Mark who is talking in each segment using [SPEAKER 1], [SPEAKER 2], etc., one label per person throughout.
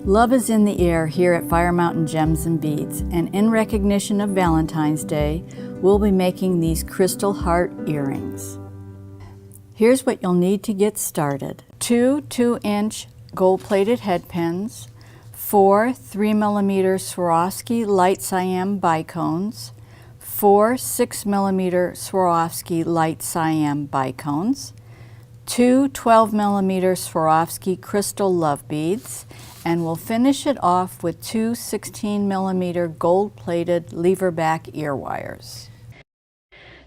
[SPEAKER 1] Love is in the air here at Fire Mountain Gems and Beads, and in recognition of Valentine's Day, we'll be making these crystal heart earrings. Here's what you'll need to get started. 2 2-inch gold-plated head pins, 4 3mm Swarovski light cyan bicones, 4 6mm Swarovski light cyan bicones, 2 12mm Swarovski crystal love beads, and we'll finish it off with 2 16mm gold-plated lever back ear wires.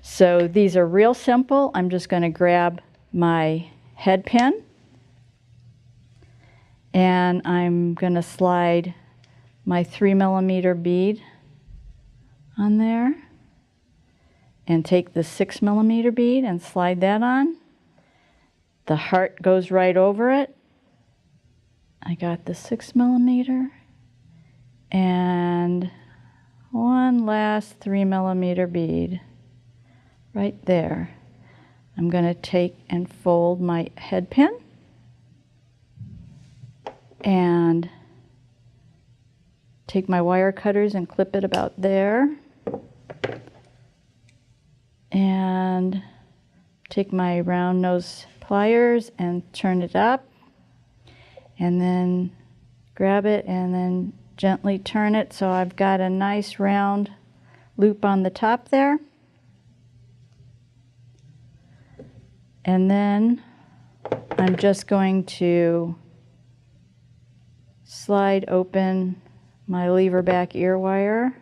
[SPEAKER 1] So these are real simple. I'm just going to grab my head pin and I'm going to slide my 3mm bead on there and take the 6mm bead and slide that on. The heart goes right over it. I got the 6mm and one last 3mm bead right there. I'm going to take and fold my head pin and take my wire cutters and clip it about there, and take my round nose pliers and turn it up, and then grab it and then gently turn it so I've got a nice round loop on the top there. And then I'm just going to slide open my lever back ear wire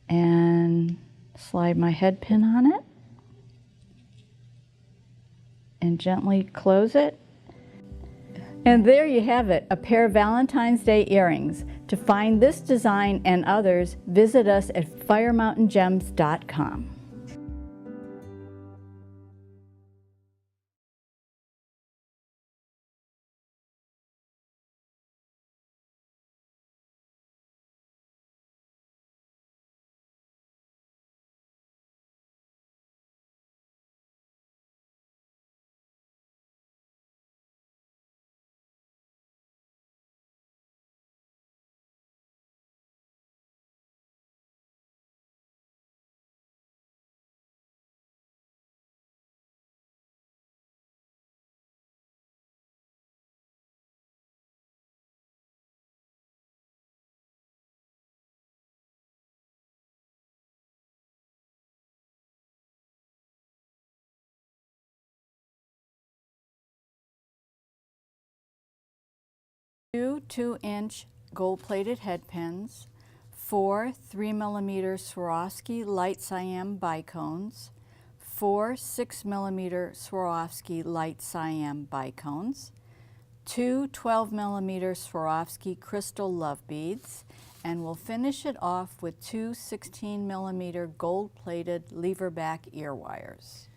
[SPEAKER 1] and slide my head pin on it and gently close it. And there you have it, a pair of Valentine's Day earrings. To find this design and others, visit us at firemountaingems.com. Two 2-inch gold-plated head pins, 4 3mm Swarovski light cyan bicones, 4 6mm Swarovski light cyan bicones, 2 12mm Swarovski crystal love beads, and we'll finish it off with 2 16mm gold-plated lever back ear wires.